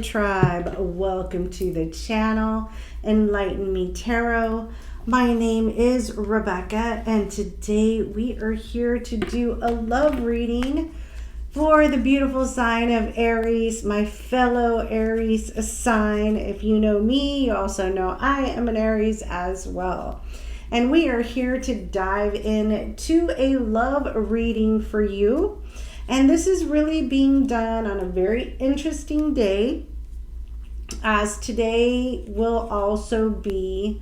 tribe, welcome to the channel Enlighten Me Tarot. My name is Rebecca, and today we are here to do a love reading for the beautiful sign of Aries, my fellow Aries sign. If you know me, you also know I am an Aries as well. And we are here to dive into a love reading for you. And this is really being done on a very interesting day, as today will also be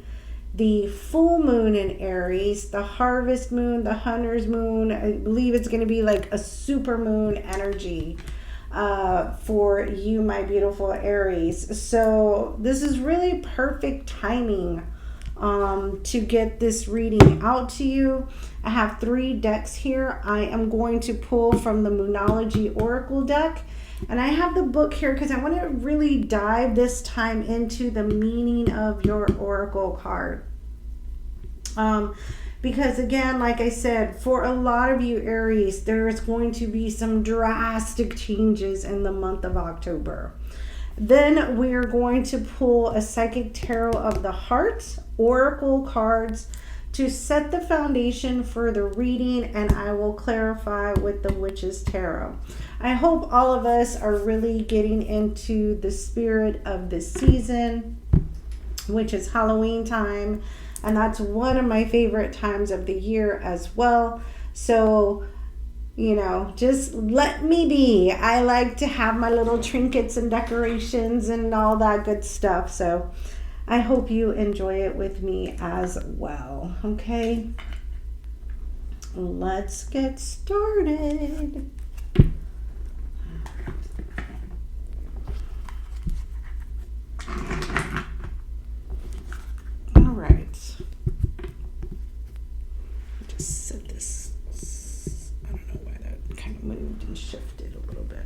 the full moon in Aries, the harvest moon, the hunter's moon. I believe it's going to be like a super moon energy for you, my beautiful Aries. So this is really perfect timing to get this reading out to you. I have 3 decks here. I am going to pull from the Moonology Oracle deck, and I have the book here because I want to really dive this time into the meaning of your oracle card. Because again, like I said, for a lot of you Aries, there is going to be some drastic changes in the month of October. Then we are going to pull a Psychic Tarot of the Heart, oracle cards, to set the foundation for the reading, and I will clarify with the Witch's Tarot. I hope all of us are really getting into the spirit of this season, which is Halloween time, and that's one of my favorite times of the year as well. So, you know, just let me be. I like to have my little trinkets and decorations and all that good stuff. So I hope you enjoy it with me as well. Okay, let's get started. All right. Just set this. I don't know why that kind of moved and shifted a little bit.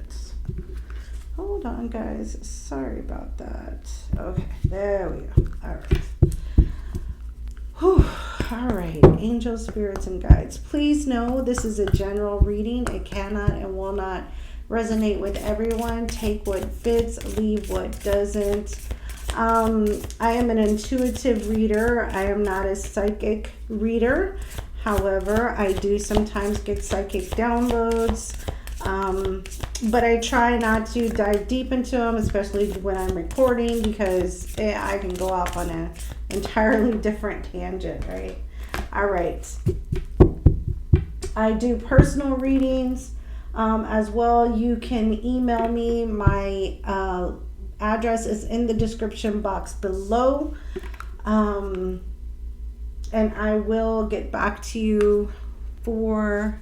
Hold on, guys. Sorry about that. Okay, there we go. All right. Whew. All right, angels, spirits, and guides. Please know this is a general reading. It cannot and will not resonate with everyone. Take what fits, leave what doesn't. I am an intuitive reader. I am not a psychic reader. However, I do sometimes get psychic downloads. But I try not to dive deep into them, especially when I'm recording, because I can go off on an entirely different tangent, right? All right. I do personal readings as well. You can email me. My address is in the description box below. And I will get back to you for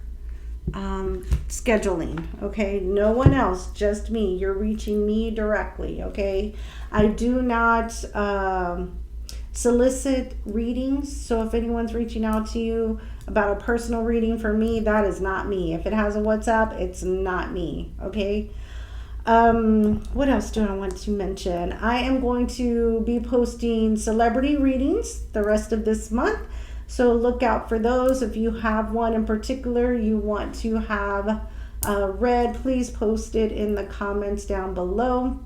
scheduling. Okay, no one else, just me. You're reaching me directly. Okay, I do not solicit readings, so if anyone's reaching out to you about a personal reading for me, that is not me. If it has a WhatsApp, it's not me. Okay. What else do I want to mention? I am going to be posting celebrity readings the rest of this month, so look out for those. If you have one in particular you want to have read, please post it in the comments down below.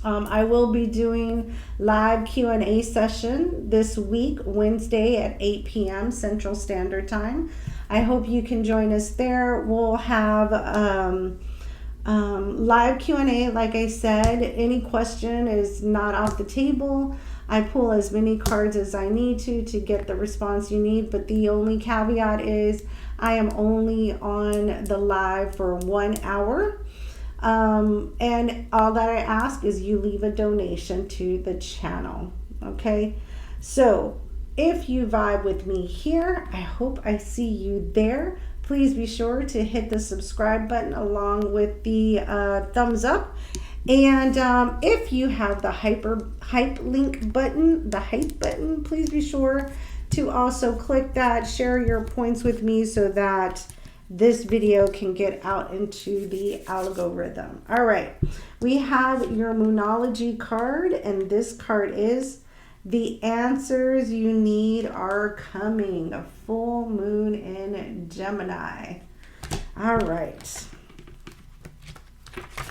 I will be doing live Q&A session this week, Wednesday at 8 p.m. Central Standard Time. I hope you can join us there. We'll have live Q&A. Like I said, any question is not off the table. I pull as many cards as I need to get the response you need, but the only caveat is I am only on the live for 1 hour. And all that I ask is you leave a donation to the channel. Okay, so if you vibe with me here, I hope I see you there. Please be sure to hit the subscribe button along with the thumbs up. And if you have the hype link button, the hype button, please be sure to also click that. Share your points with me so that this video can get out into the algorithm. All right, we have your Moonology card, and this card is the answers you need are coming. A full moon in Gemini. All right.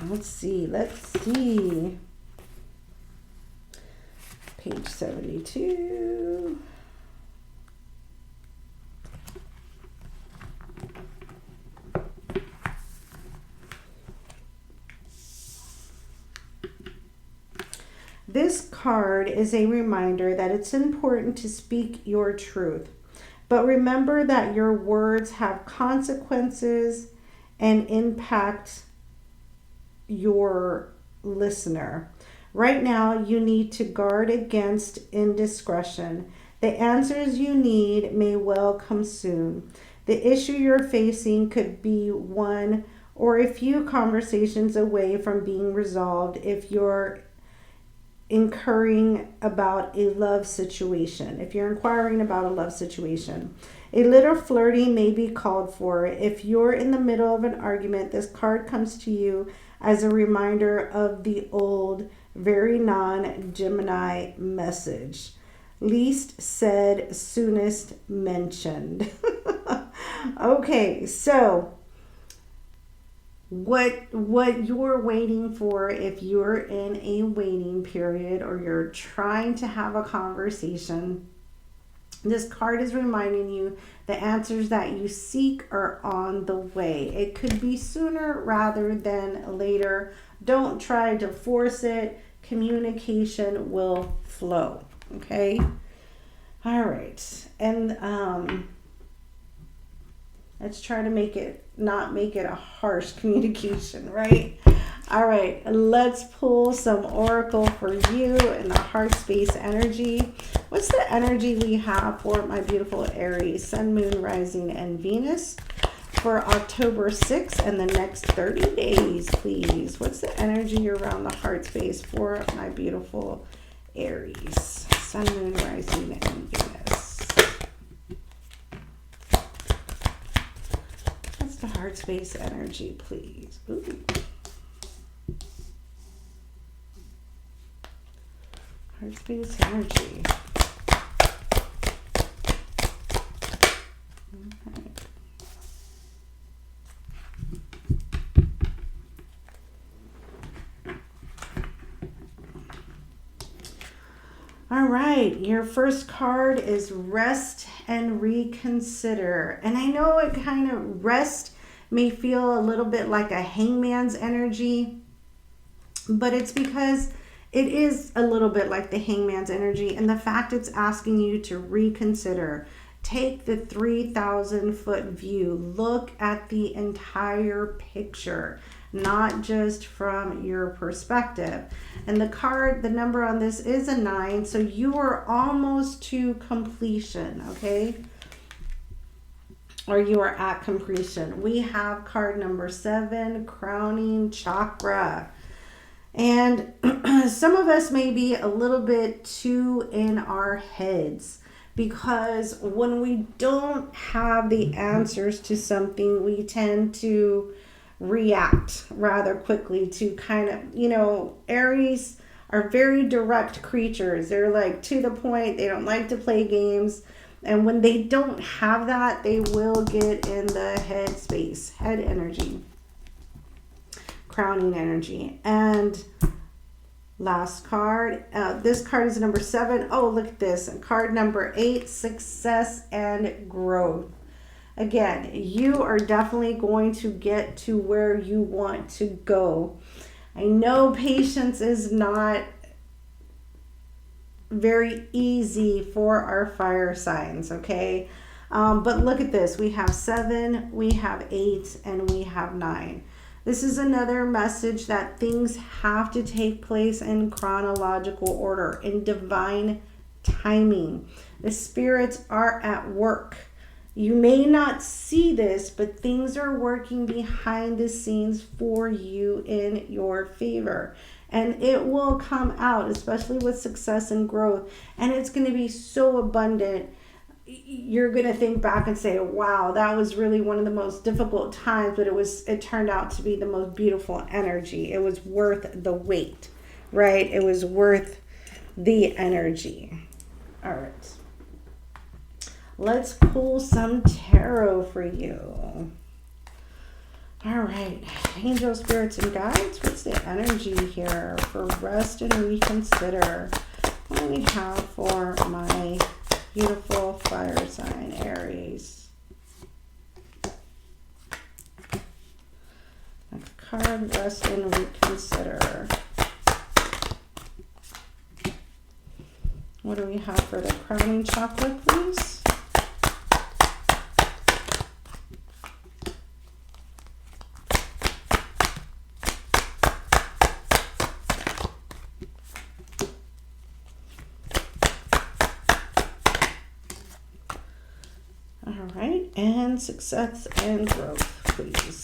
Let's see. Let's see. Page 72. This card is a reminder that it's important to speak your truth. But remember that your words have consequences and impact your listener. Right now, you need to guard against indiscretion. The answers you need may well come soon. The issue you're facing could be one or a few conversations away from being resolved if you're inquiring about a love situation. If you're inquiring about a love situation, a little flirting may be called for. If you're in the middle of an argument, this card comes to you as a reminder of the old, very non-Gemini message. Least said, soonest mentioned. Okay, so what you're waiting for, if you're in a waiting period or you're trying to have a conversation, this card is reminding you the answers that you seek are on the way. It could be sooner rather than later. Don't try to force it. Communication will flow. Okay? All right. And let's try to not make it a harsh communication, right? All right, let's pull some oracle for you in the heart space energy. What's the energy we have for my beautiful Aries, Sun, Moon, Rising, and Venus for October 6th and the next 30 days, please? What's the energy around the heart space for my beautiful Aries, Sun, Moon, Rising, and Venus? What's the heart space energy, please? Ooh. Heart space energy. Okay. All right, your first card is rest and reconsider. And I know it kind of, rest may feel a little bit like a hangman's energy, but it's because it is a little bit like the hangman's energy, and the fact it's asking you to reconsider. Take the 3,000-foot view. Look at the entire picture, not just from your perspective. And the card, the number on this is a 9, so you are almost to completion, okay? Or you are at completion. We have card number 7, crowning chakra. And some of us may be a little bit too in our heads, because when we don't have the answers to something, we tend to react rather quickly to kind of, Aries are very direct creatures. They're like to the point. They don't like to play games. And when they don't have that, they will get in the head space, head energy. Crowning energy. And last card, this card is number 7. Oh, look at this. Card number 8, success and growth. Again, you are definitely going to get to where you want to go. I know patience is not very easy for our fire signs, okay? But look at this. We have 7, we have 8, and we have 9. This is another message that things have to take place in chronological order, in divine timing. The spirits are at work. You may not see this, but things are working behind the scenes for you in your favor. And it will come out, especially with success and growth. And it's going to be so abundant. You're going to think back and say, wow, that was really one of the most difficult times, but it turned out to be the most beautiful energy. It was worth the wait, right? It was worth the energy. All right. Let's pull some tarot for you. All right, angel spirits and guides, what's the energy here for rest and reconsider? What do we have for my beautiful fire sign, Aries? Next card, rest and reconsider. What do we have for the crowning chakra, please? All right, and success and growth, please.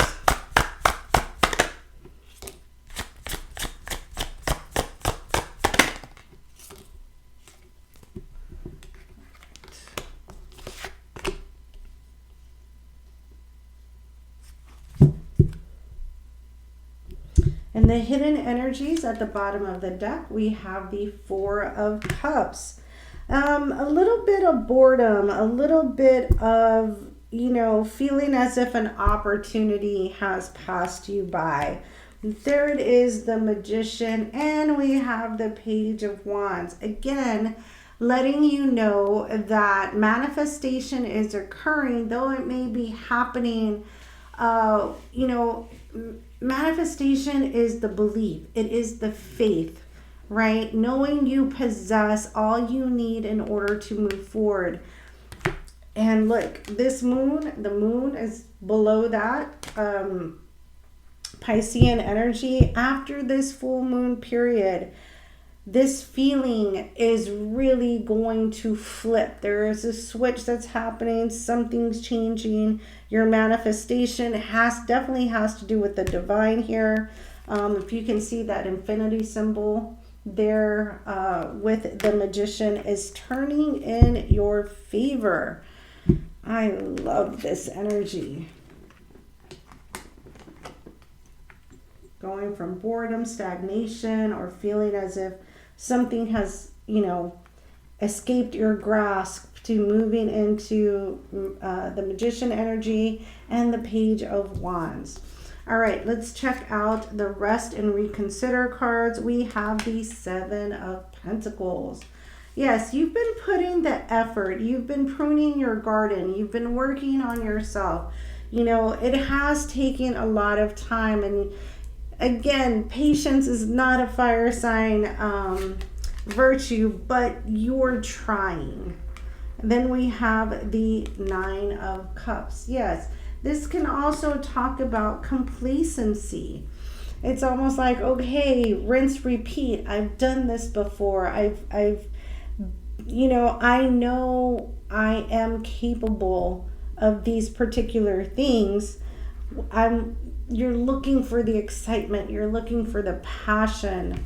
And the hidden energies at the bottom of the deck, we have the Four of Cups. A little bit of boredom, a little bit of, feeling as if an opportunity has passed you by. Third is the Magician, and we have the Page of Wands. Again, letting you know that manifestation is occurring, though it may be happening, manifestation is the belief. It is the faith, right? Knowing you possess all you need in order to move forward. And look, this moon, the moon is below that Piscean energy. After this full moon period, this feeling is really going to flip. There is a switch that's happening. Something's changing. Your manifestation definitely has to do with the divine here. If you can see that infinity symbol there with the Magician is turning in your favor. I love this energy. Going from boredom, stagnation, or feeling as if something has, escaped your grasp, to moving into the Magician energy and the Page of Wands. All right, let's check out the rest and reconsider cards. We have the Seven of Pentacles. Yes, you've been putting the effort. You've been pruning your garden. You've been working on yourself. It has taken a lot of time. And again, patience is not a fire sign virtue, but you're trying. Then we have the Nine of Cups. Yes, this can also talk about complacency. It's almost like, okay, rinse, repeat. I've done this before. I know I am capable of these particular things. You're looking for the excitement. You're looking for the passion.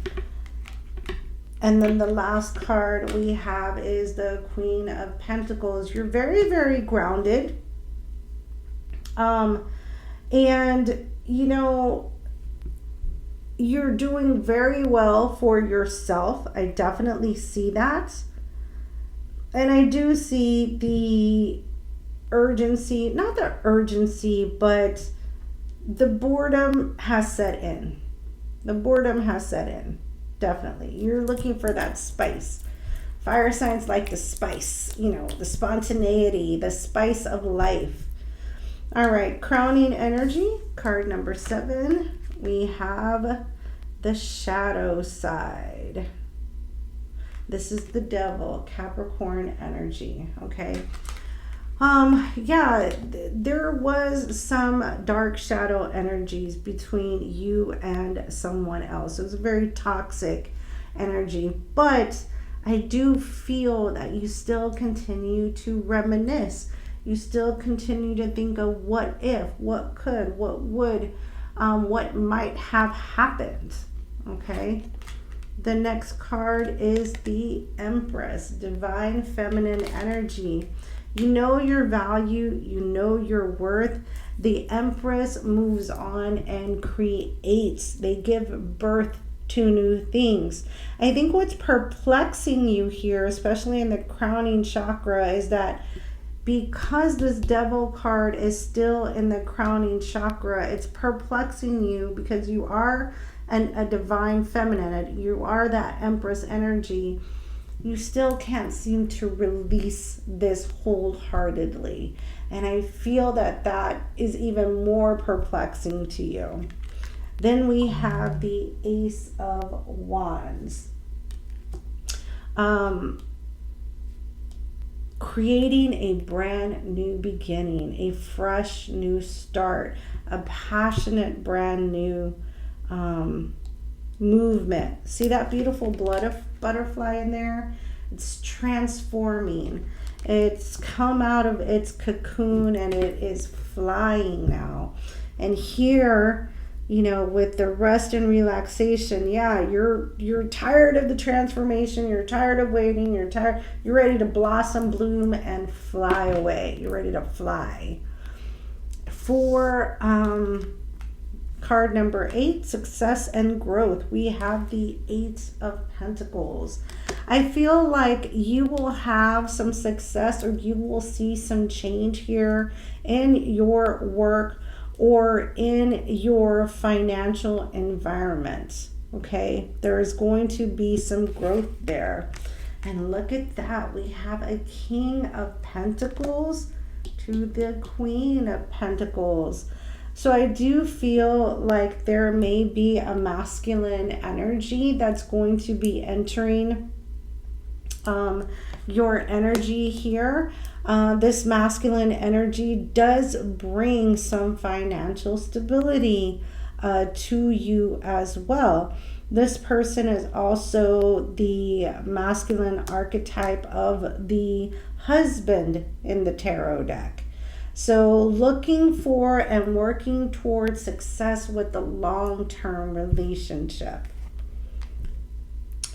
And then the last card we have is the Queen of Pentacles. You're very, very grounded. And, you're doing very well for yourself. I definitely see that. And I do see the urgency, not the urgency, but the boredom has set in. The boredom has set in. Definitely. You're looking for that spice. Fire signs like the spice, the spontaneity, the spice of life. All right, crowning energy, card number 7. We have the shadow side. This is the devil, Capricorn energy, okay? There was some dark shadow energies between you and someone else. It was a very toxic energy, but I do feel that you still continue to reminisce. You still continue to think of what if, what could, what would, what might have happened, okay? The next card is the Empress, divine feminine energy. You know your value, you know your worth. The Empress moves on and creates. They give birth to new things. I think what's perplexing you here, especially in the crowning chakra, is that because this Devil card is still in the crowning chakra, it's perplexing you because you are a divine feminine. You are that Empress energy. You still can't seem to release this wholeheartedly. And I feel that that is even more perplexing to you. Then we have the Ace of Wands. Creating a brand new beginning, a fresh new start, a passionate brand new movement. See that beautiful butterfly in there? It's transforming. It's come out of its cocoon and it is flying now. And here, you know, with the rest and relaxation, yeah, you're tired of the transformation, you're tired of waiting, you're ready to blossom, bloom, and fly away. You're ready to fly. For card number 8, success and growth, we have the 8 of Pentacles. I feel like you will have some success, or you will see some change here in your work or in your financial environment. Okay, there is going to be some growth there. And look at that, we have a King of Pentacles to the Queen of Pentacles. So I do feel like there may be a masculine energy that's going to be entering your energy here. This masculine energy does bring some financial stability to you as well. This person is also the masculine archetype of the husband in the tarot deck. So looking for and working towards success with the long-term relationship.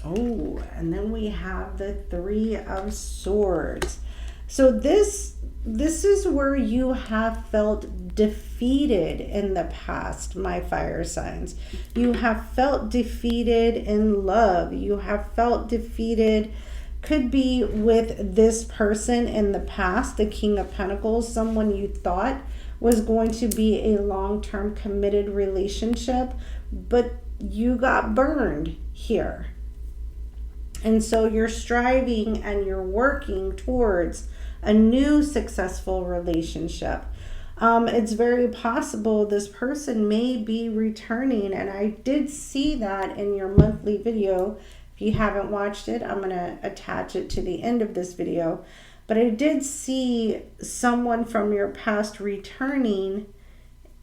Oh, and then we have the 3 of Swords. So this is where you have felt defeated in the past, my fire signs. You have felt defeated in love. You have felt defeated, could be with this person in the past, the King of Pentacles, someone you thought was going to be a long-term committed relationship, but you got burned here. And so you're striving and you're working towards a new successful relationship. It's very possible this person may be returning, and I did see that in your monthly video. If you haven't watched it, I'm going to attach it to the end of this video. But I did see someone from your past returning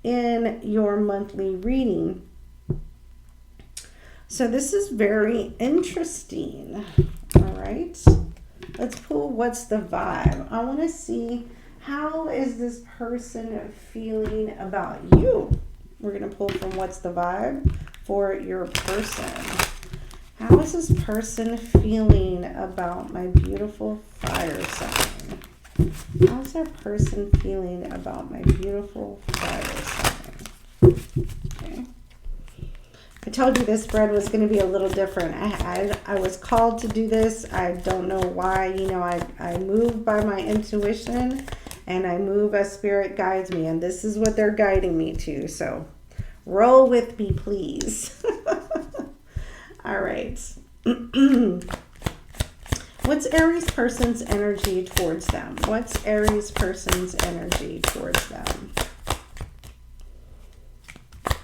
in your monthly reading. So this is very interesting. All right. Let's pull what's the vibe. I want to see, how is this person feeling about you? We're going to pull from what's the vibe for your person. How is this person feeling about my beautiful fire sign? How's that person feeling about my beautiful fire sign? Okay. I told you this spread was going to be a little different. I was called to do this. I don't know why. You know, I move by my intuition and I move as spirit guides me. And this is what they're guiding me to. So roll with me, please. All right. What's Aries person's energy towards them? What's Aries person's energy towards them?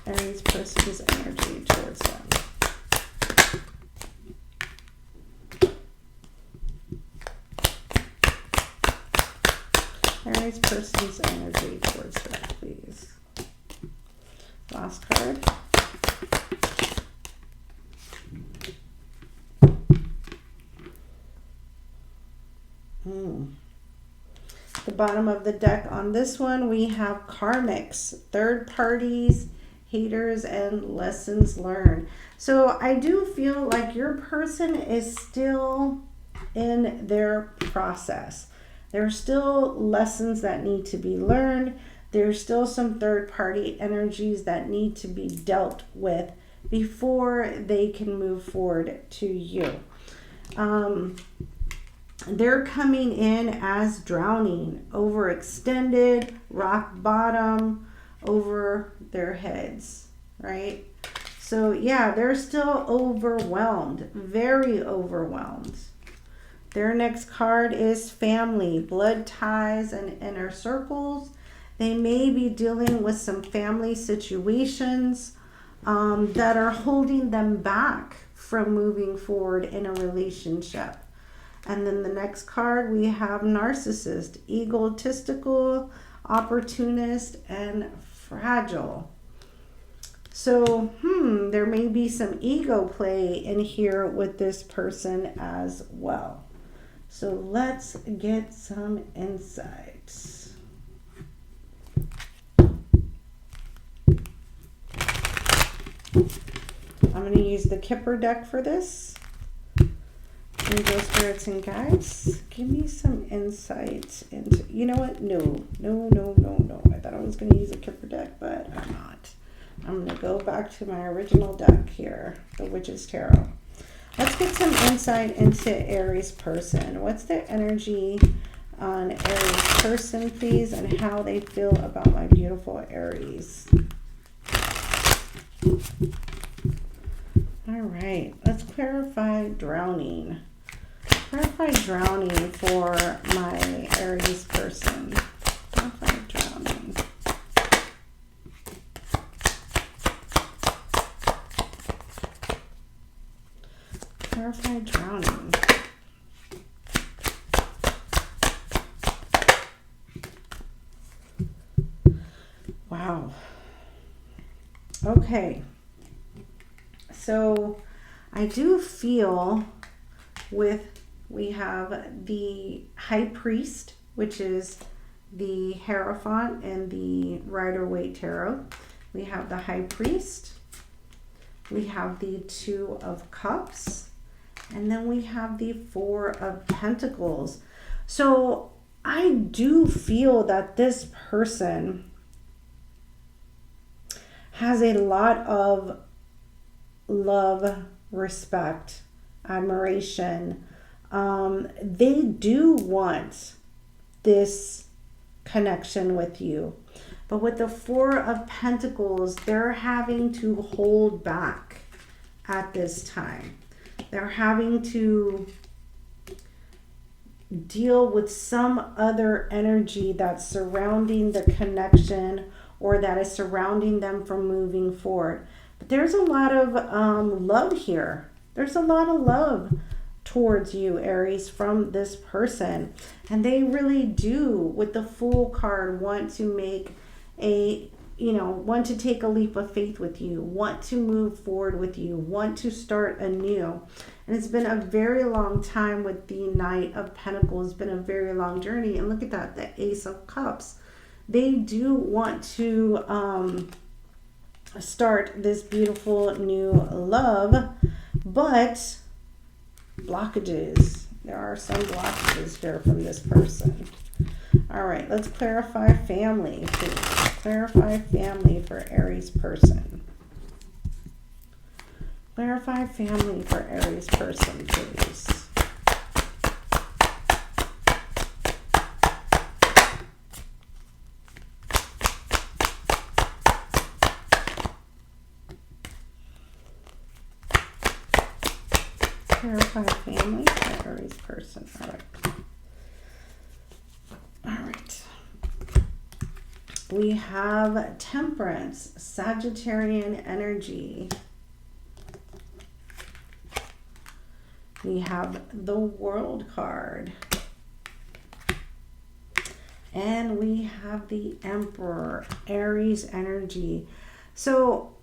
Aries person's energy towards them. Aries person's energy towards them, please. Last card. The bottom of the deck on this one, we have karmics, third parties, haters, and lessons learned. So I do feel like your person is still in their process. There are still lessons that need to be learned. There's still some third party energies that need to be dealt with before they can move forward to you. they're coming in as drowning, overextended, rock bottom over their heads, right? So yeah, they're still overwhelmed, very overwhelmed. Their next card is family, blood ties, and inner circles. They may be dealing with some family situations that are holding them back from moving forward in a relationship. And then the next card, we have narcissist, egotistical, opportunist, and fragile. So, there may be some ego play in here with this person as well. So let's get some insights. I'm going to use the Kipper deck for this. Angel, spirits, and guides, give me some insights into, you know what? No. I thought I was going to use a Kipper deck, but I'm not. I'm going to go back to my original deck here, the Witch's Tarot. Let's get some insight into Aries person. What's the energy on Aries person, please, and how they feel about my beautiful Aries. All right, let's clarify drowning. Clarify drowning for my Aries person. Clarify drowning. Clarify drowning. Wow. Okay. So I do feel we have the High Priest, which is the Hierophant and the Rider-Waite Tarot. We have the High Priest. We have the Two of Cups. And then we have the Four of Pentacles. So I do feel that this person has a lot of love, respect, admiration. They do want this connection with you. But with the Four of Pentacles, they're having to hold back at this time. They're having to deal with some other energy that's surrounding the connection or that is surrounding them from moving forward. But there's a lot of love here. There's a lot of love towards you, Aries, from this person. And they really do, with the Fool card, want to make want to take a leap of faith with you, want to move forward with you, want to start anew. And it's been a very long time with the Knight of Pentacles. It's been a very long journey. And look at that, the Ace of Cups. They do want to start this beautiful new love, but blockages. There are some blockages here from this person. All right, let's clarify family, please. Clarify family for Aries person. Clarify family for Aries person, please. Clarify family for Aries person. All right. All right. We have Temperance, Sagittarian energy. We have the World card. And we have the Emperor, Aries energy. So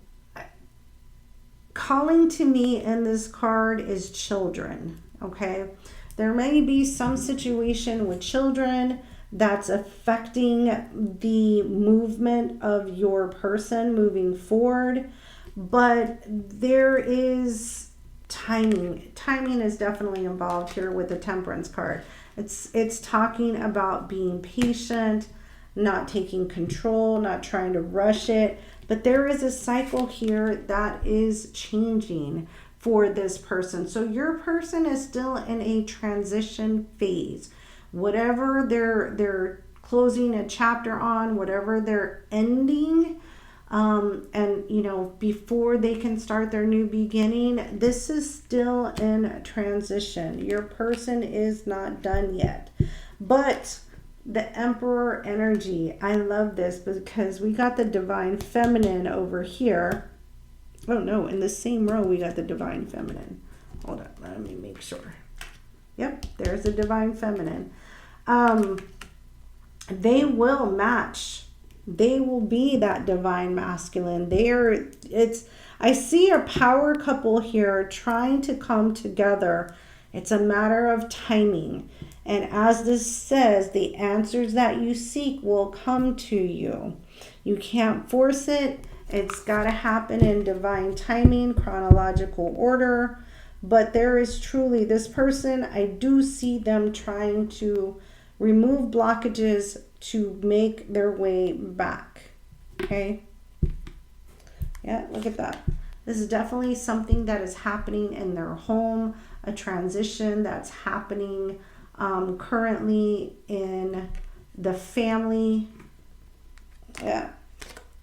calling to me in this card is children, okay? There may be some situation with children that's affecting the movement of your person moving forward, but there is timing. Timing is definitely involved here with the Temperance card. It's talking about being patient, not taking control, not trying to rush it. But there is a cycle here that is changing for this person. So your person is still in a transition phase. Whatever they're closing a chapter on, whatever they're ending, and you know, before they can start their new beginning, this is still in transition. Your person is not done yet. But the Emperor energy, I love this because we got the Divine Feminine over here. Oh no, in the same row we got the Divine Feminine. Hold on, let me make sure. Yep, there's the Divine Feminine. They will match. They will be that Divine Masculine. I see a power couple here trying to come together. It's a matter of timing. And as this says, the answers that you seek will come to you. You can't force it. It's got to happen in divine timing, chronological order. But there is truly this person, I do see them trying to remove blockages to make their way back. Okay? Yeah, look at that. This is definitely something that is happening in their home, a transition that's happening currently in the family. Yeah,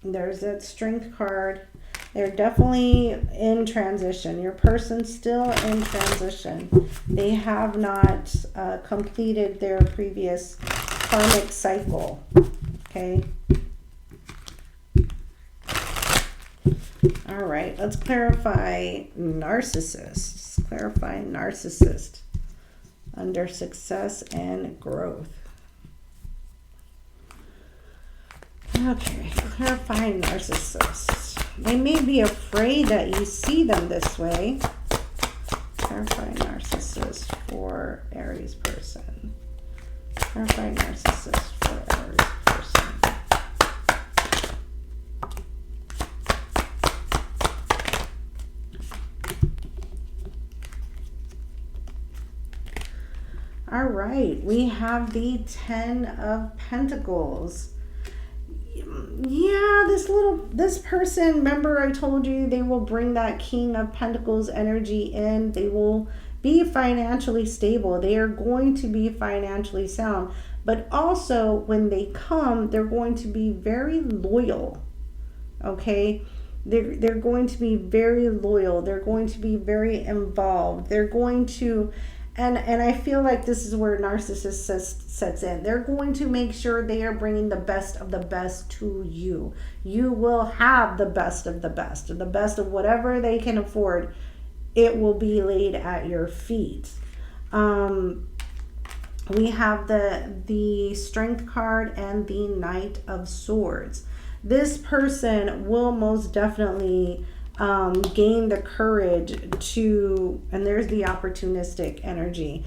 there's that Strength card. They're definitely in transition. Your person's still in transition. They have not completed their previous karmic cycle. Okay. All right, let's clarify narcissist. Let's clarify narcissist under success and growth. Okay, clarify narcissist. They may be afraid that you see them this way. Clarify narcissist for Aries person. Clarify narcissist for Aries person. All right, we have the 10 of Pentacles. Yeah, this person, remember I told you they will bring that King of Pentacles energy in. They will be financially stable. They are going to be financially sound. But also when they come, they're going to be very loyal. Okay? They're going to be very loyal. They're going to be very involved. They're going to... And I feel like this is where narcissist sets in. They're going to make sure they are bringing the best of the best to you. You will have the best of whatever they can afford. It will be laid at your feet. We have the Strength card and the Knight of Swords. This person will most definitely gain the courage to, and there's the opportunistic energy.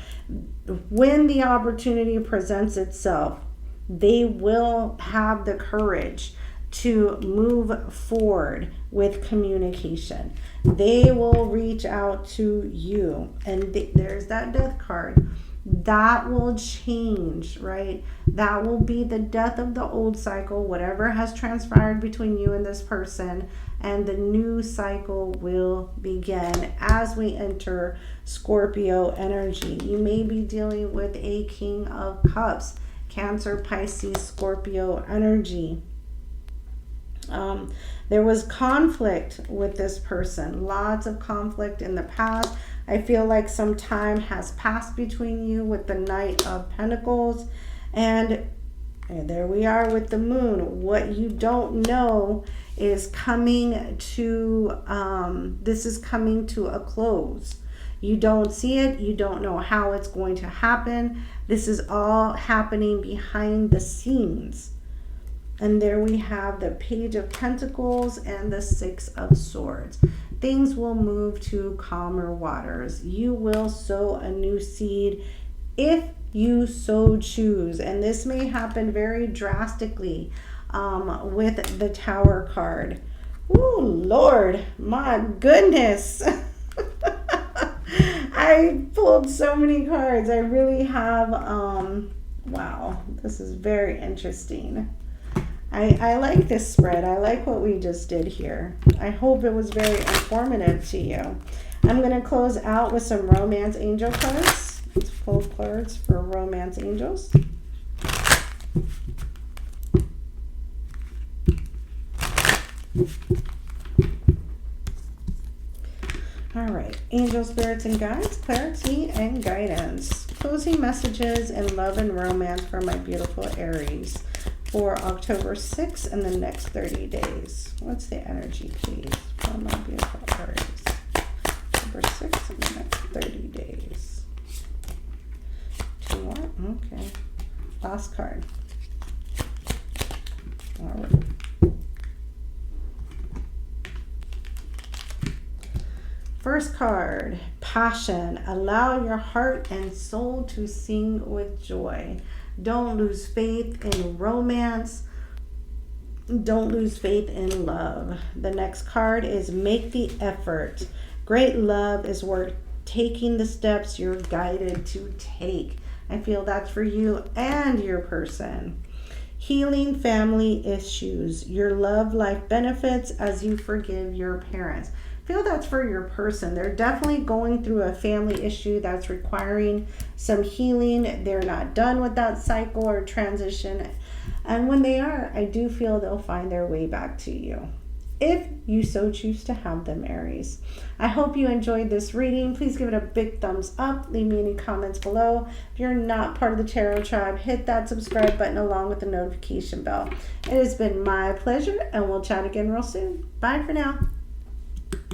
When the opportunity presents itself, they will have the courage to move forward with communication. They will reach out to you. And there's that Death card. That will change, right? That will be the death of the old cycle, whatever has transpired between you and this person, and the new cycle will begin as we enter Scorpio energy. You may be dealing with a King of Cups, Cancer, Pisces, Scorpio energy. There was conflict with this person, lots of conflict in the past. I feel like some time has passed between you with the Knight of Pentacles. And there we are with the Moon. What you don't know is coming to, this is coming to a close. You don't see it. You don't know how it's going to happen. This is all happening behind the scenes. And there we have the Page of Pentacles and the Six of Swords. Things will move to calmer waters. You will sow a new seed if you so choose. And this may happen very drastically with the Tower card. Oh, Lord, my goodness. I pulled so many cards. I really have. Wow, this is very interesting. I like this spread. I like what we just did here. I hope it was very informative to you. I'm going to close out with some romance angel cards. Let's pull cards for romance angels. All right, angel spirits and guides, clarity and guidance. Closing messages in love and romance for my beautiful Aries for October 6th and the next 30 days. What's the energy, please, for my beautiful Aries? October 6th and the next 30 days. 2 more? Okay. Last card. All right. First card, passion. Allow your heart and soul to sing with joy. Don't lose faith in romance. Don't lose faith in love. The next card is make the effort. Great love is worth taking the steps you're guided to take. I feel that's for you and your person. Healing family issues. Your love life benefits as you forgive your parents. Feel that's for your person. They're definitely going through a family issue that's requiring some healing. They're not done with that cycle or transition. And when they are, I do feel they'll find their way back to you, if you so choose to have them, Aries. I hope you enjoyed this reading. Please give it a big thumbs up. Leave me any comments below. If you're not part of the Tarot Tribe, hit that subscribe button along with the notification bell. It has been my pleasure, and we'll chat again real soon. Bye for now.